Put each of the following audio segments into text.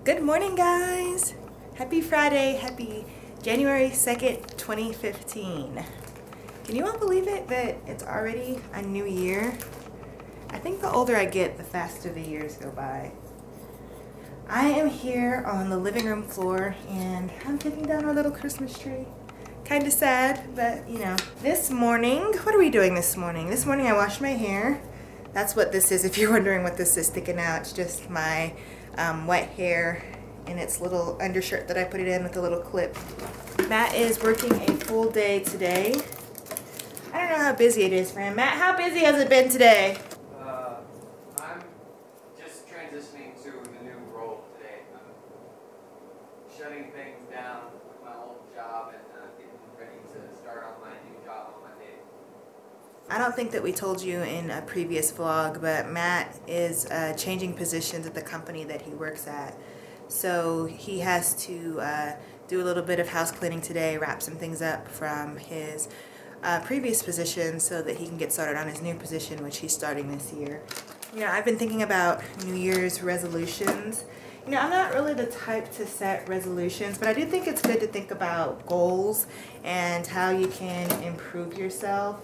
Good morning, guys. Happy Friday. Happy January 2nd, 2015. Can you all believe it that it's already a new year? I think the older I get, the faster the years go by. I am here on the living room floor and I'm taking down our little Christmas tree. Kind of sad, but you know. This morning, what are we doing this morning? This morning I washed my hair. That's what this is, if you're wondering what this is sticking out. It's just my wet hair in its little undershirt that I put it in with a little clip. Matt is working a full day today. I don't know how busy it is for him. Matt, how busy has it been today? I'm just transitioning to the new role today. I'm shutting things down with my old job and getting ready to start on my new job on Monday. I don't think that we told you in a previous vlog, but Matt is changing positions at the company that he works at. So he has to do a little bit of house cleaning today, wrap some things up from his previous position so that he can get started on his new position, which he's starting this year. You know, I've been thinking about New Year's resolutions. You know, I'm not really the type to set resolutions, but I do think it's good to think about goals and how you can improve yourself,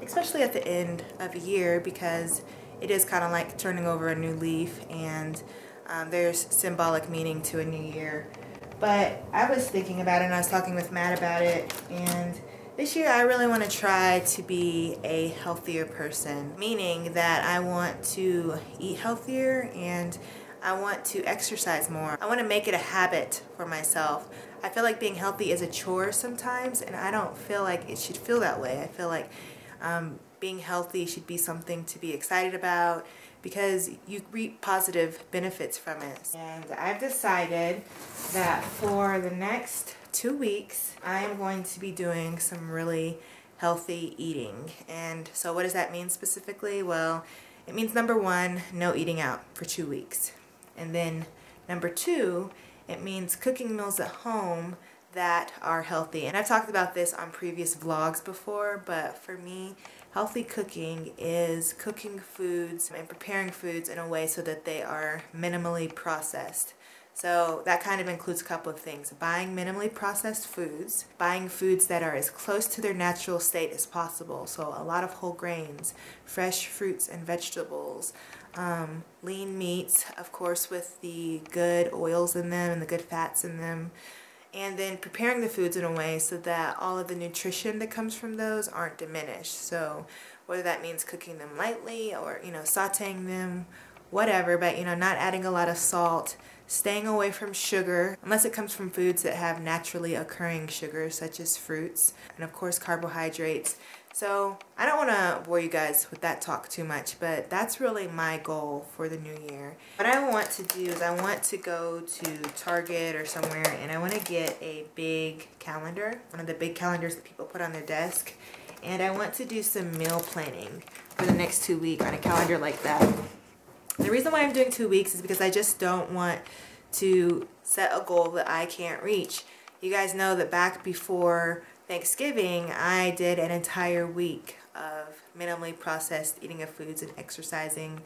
especially at the end of a year, because it is kind of like turning over a new leaf, and there's symbolic meaning to a new year. But I was thinking about it and I was talking with Matt about it, and this year I really want to try to be a healthier person, meaning that I want to eat healthier and I want to exercise more. I want to make it a habit for myself. I feel like being healthy is a chore sometimes, and I don't feel like it should feel that way. I feel like being healthy should be something to be excited about because you reap positive benefits from it. And I've decided that for the next 2 weeks, I am going to be doing some really healthy eating. And so what does that mean specifically? Well, it means number one, no eating out for 2 weeks. And then number two, it means cooking meals at home that are healthy. And I've talked about this on previous vlogs before, but for me, healthy cooking is cooking foods and preparing foods in a way so that they are minimally processed. So that kind of includes a couple of things. Buying minimally processed foods, buying foods that are as close to their natural state as possible. So a lot of whole grains, fresh fruits and vegetables, lean meats, of course, with the good oils in them and the good fats in them. And then preparing the foods in a way so that all of the nutrition that comes from those aren't diminished. So whether that means cooking them lightly or, you know, sauteing them, whatever, but, you know, not adding a lot of salt, staying away from sugar, unless it comes from foods that have naturally occurring sugars, such as fruits, and of course carbohydrates. So I don't want to bore you guys with that talk too much, but that's really my goal for the new year. What I want to do is I want to go to Target or somewhere and I want to get a big calendar, one of the big calendars that people put on their desk, and I want to do some meal planning for the next 2 weeks on a calendar like that. The reason why I'm doing 2 weeks is because I just don't want to set a goal that I can't reach. You guys know that back before Thanksgiving, I did an entire week of minimally processed eating of foods and exercising,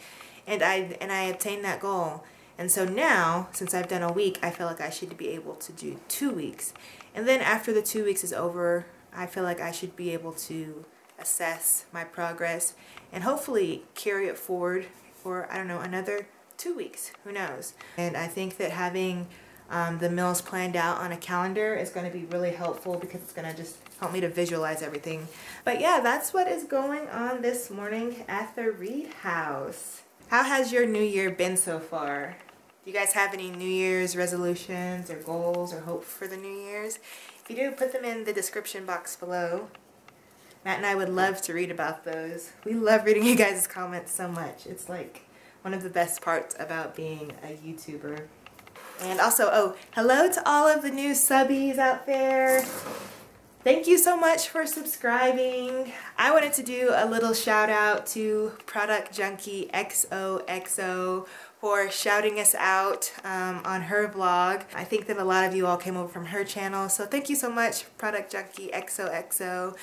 and I obtained that goal. And so now, since I've done a week, I feel like I should be able to do 2 weeks. And then after the 2 weeks is over, I feel like I should be able to assess my progress and hopefully carry it forward for, I don't know, another 2 weeks. Who knows? And I think that having the meals planned out on a calendar is going to be really helpful because it's going to just help me to visualize everything. But yeah, that's what is going on this morning at the Reed house. How has your new year been so far? Do you guys have any New Year's resolutions or goals or hopes for the New Year's? If you do, put them in the description box below. Matt and I would love to read about those. We love reading you guys' comments so much. It's like one of the best parts about being a YouTuber. And also, oh, hello to all of the new subbies out there. Thank you so much for subscribing. I wanted to do a little shout out to Product Junkie XOXO for shouting us out on her vlog. I think that a lot of you all came over from her channel, so thank you so much, Product Junkie XOXO.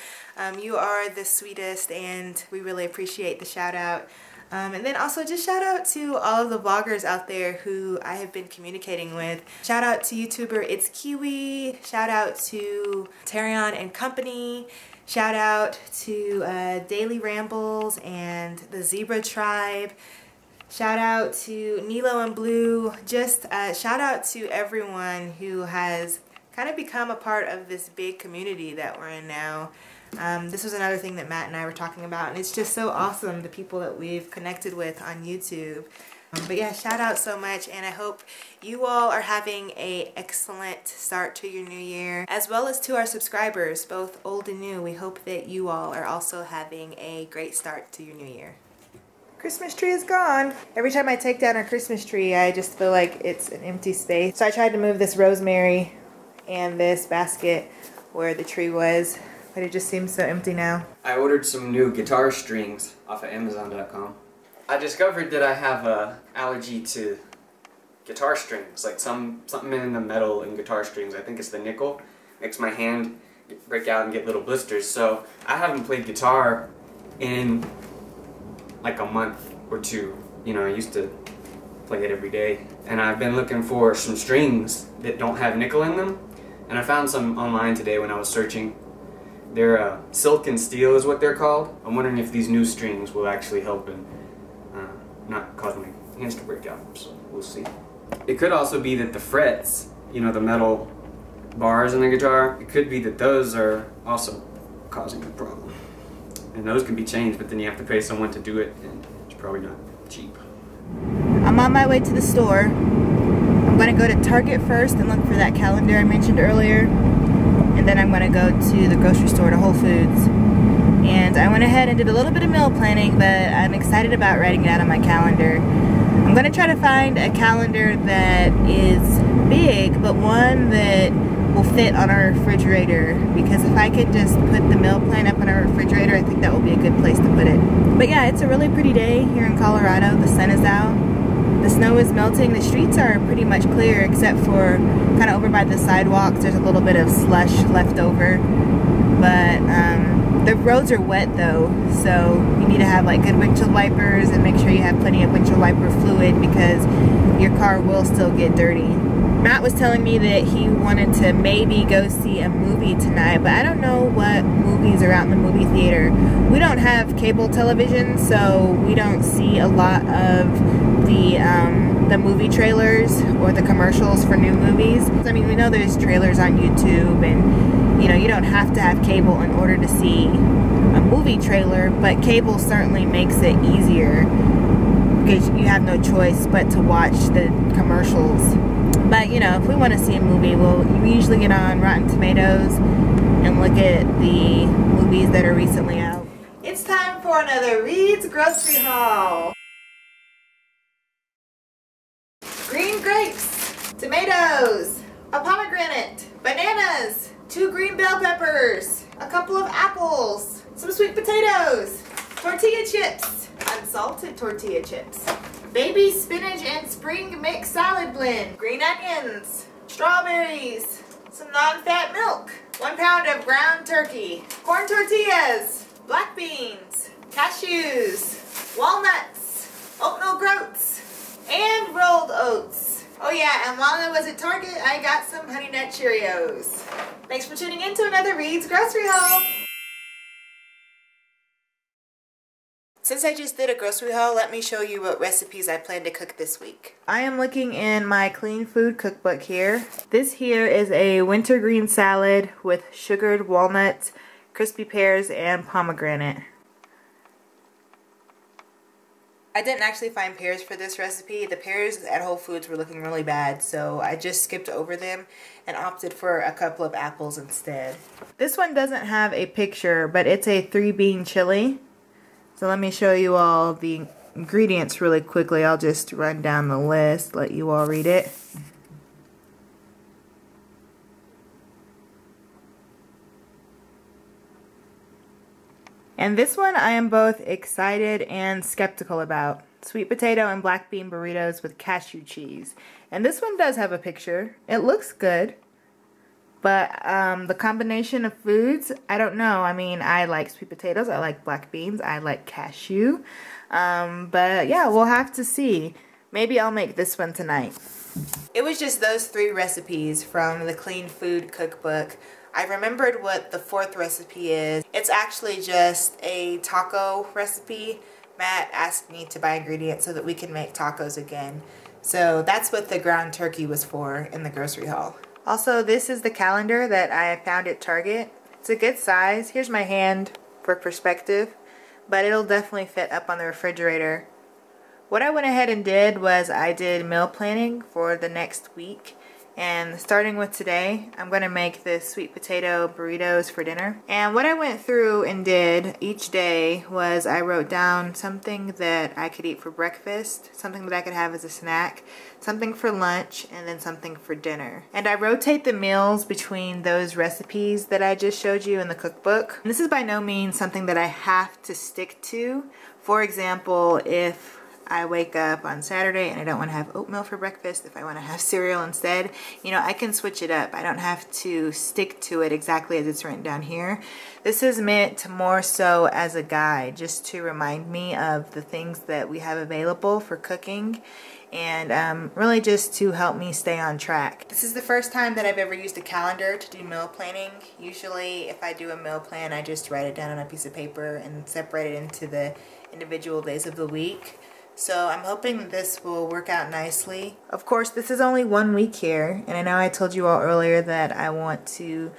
You are the sweetest and we really appreciate the shout out. And then also just shout out to all of the vloggers out there who I have been communicating with. Shout out to YouTuber It's Kiwi. Shout out to Errands and Company. Shout out to Daily Rambles and the Zebra Tribe. Shout out to Nilo and Blue. Just shout out to everyone who has kind of become a part of this big community that we're in now. This was another thing that Matt and I were talking about, and it's just so awesome, the people that we've connected with on YouTube. But yeah, shout out so much, and I hope you all are having an excellent start to your new year, as well as to our subscribers, both old and new. We hope that you all are also having a great start to your new year. Christmas tree is gone. Every time I take down our Christmas tree, I just feel like it's an empty space. So I tried to move this rosemary and this basket where the tree was, but it just seems so empty now. I ordered some new guitar strings off of Amazon.com. I discovered that I have an allergy to guitar strings, like something in the metal in guitar strings. I think it's the nickel. Makes my hand break out and get little blisters. So I haven't played guitar in like a month or two. You know, I used to play it every day. And I've been looking for some strings that don't have nickel in them. And I found some online today when I was searching. They're silk and steel is what they're called. I'm wondering if these new strings will actually help and not cause my hands to break out, so we'll see. It could also be that the frets, you know, the metal bars in the guitar, it could be that those are also causing the problem. And those can be changed, but then you have to pay someone to do it, and it's probably not cheap. I'm on my way to the store. I'm going to go to Target first and look for that calendar I mentioned earlier. And then I'm going to go to the grocery store, to Whole Foods. And I went ahead and did a little bit of meal planning, but I'm excited about writing it out on my calendar. I'm going to try to find a calendar that is big, but one that will fit on our refrigerator. Because if I could just put the meal plan up on our refrigerator, I think that will be a good place to put it. But yeah, it's a really pretty day here in Colorado. The sun is out. The snow is melting. The streets are pretty much clear except for kind of over by the sidewalks. There's a little bit of slush left over. But the roads are wet though, so you need to have like good windshield wipers and make sure you have plenty of windshield wiper fluid because your car will still get dirty. Matt was telling me that he wanted to maybe go see a movie tonight, but I don't know what movies are out in the movie theater. We don't have cable television, so we don't see a lot of the movie trailers or the commercials for new movies. I mean, we know there's trailers on YouTube, and you know, you don't have to have cable in order to see a movie trailer, but cable certainly makes it easier because you have no choice but to watch the commercials. But you know, if we want to see a movie, we usually get on Rotten Tomatoes and look at the movies that are recently out. It's time for another Reed's Grocery Haul. Green grapes, tomatoes, a pomegranate, bananas, 2 green bell peppers, a couple of apples, some sweet potatoes, tortilla chips, unsalted tortilla chips, baby spinach and spring mix salad blend, green onions, strawberries, some non-fat milk, 1 pound of ground turkey, corn tortillas, black beans, cashews, walnuts, oatmeal groats, and rolled oats. Oh yeah, and while I was at Target, I got some Honey Nut Cheerios. Thanks for tuning in to another Reed's Grocery Haul. Since I just did a grocery haul, let me show you what recipes I plan to cook this week. I am looking in my clean food cookbook here. This here is a wintergreen salad with sugared walnuts, crispy pears, and pomegranate. I didn't actually find pears for this recipe. The pears at Whole Foods were looking really bad, so I just skipped over them and opted for a couple of apples instead. This one doesn't have a picture, but it's a 3-bean chili. So let me show you all the ingredients really quickly. I'll just run down the list, let you all read it. And this one I am both excited and skeptical about. Sweet potato and black bean burritos with cashew cheese. And this one does have a picture. It looks good. But the combination of foods, I don't know. I mean, I like sweet potatoes, I like black beans, I like cashew. But yeah, we'll have to see. Maybe I'll make this one tonight. It was just those 3 recipes from the Clean Food Cookbook. I remembered what the 4th recipe is. It's actually just a taco recipe. Matt asked me to buy ingredients so that we can make tacos again. So that's what the ground turkey was for in the grocery haul. Also, this is the calendar that I found at Target. It's a good size. Here's my hand for perspective, but it'll definitely fit up on the refrigerator. What I went ahead and did was I did meal planning for the next week. And starting with today, I'm going to make the sweet potato burritos for dinner. And what I went through and did each day was I wrote down something that I could eat for breakfast, something that I could have as a snack, something for lunch, and then something for dinner. And I rotate the meals between those recipes that I just showed you in the cookbook. And this is by no means something that I have to stick to. For example, if I wake up on Saturday and I don't want to have oatmeal for breakfast, if I want to have cereal instead, you know, I can switch it up. I don't have to stick to it exactly as it's written down here. This is meant more so as a guide, just to remind me of the things that we have available for cooking, and really just to help me stay on track. This is the first time that I've ever used a calendar to do meal planning. Usually if I do a meal plan, I just write it down on a piece of paper and separate it into the individual days of the week. So I'm hoping that this will work out nicely. Of course, this is only 1 week here, and I know I told you all earlier that I want to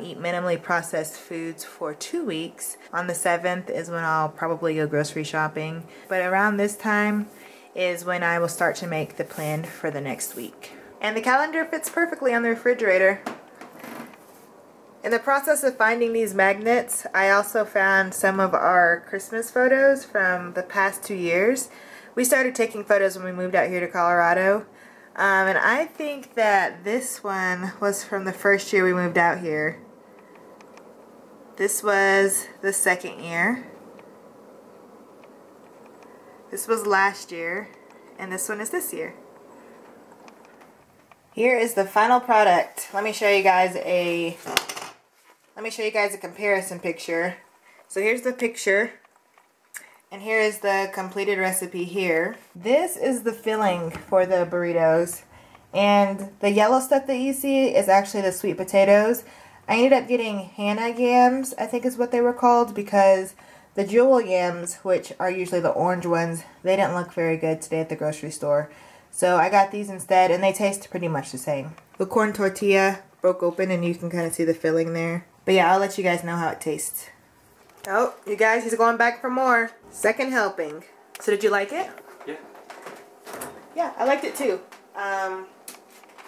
eat minimally processed foods for 2 weeks. On the 7th is when I'll probably go grocery shopping, but around this time is when I will start to make the plan for the next week. And the calendar fits perfectly on the refrigerator. In the process of finding these magnets, I also found some of our Christmas photos from the past 2 years. We started taking photos when we moved out here to Colorado, and I think that this one was from the first year we moved out here. This was the 2nd year. This was last year, and this one is this year. Here is the final product. Let me show you guys a comparison picture. So here's the picture. And here is the completed recipe here. This is the filling for the burritos. And the yellow stuff that you see is actually the sweet potatoes. I ended up getting Hannah yams, I think is what they were called, because the jewel yams, which are usually the orange ones, they didn't look very good today at the grocery store. So I got these instead, and they taste pretty much the same. The corn tortilla broke open, and you can kind of see the filling there. But yeah, I'll let you guys know how it tastes. Oh, you guys, he's going back for more. 2nd helping. So did you like it? Yeah. Yeah, I liked it too.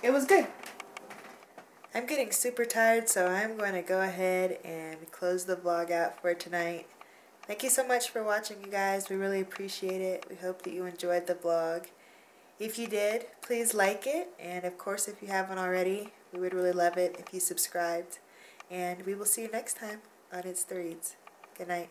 It was good. I'm getting super tired, so I'm going to go ahead and close the vlog out for tonight. Thank you so much for watching, you guys. We really appreciate it. We hope that you enjoyed the vlog. If you did, please like it. And of course, if you haven't already, we would really love it if you subscribed. And we will see you next time on It's the Reads. Good night.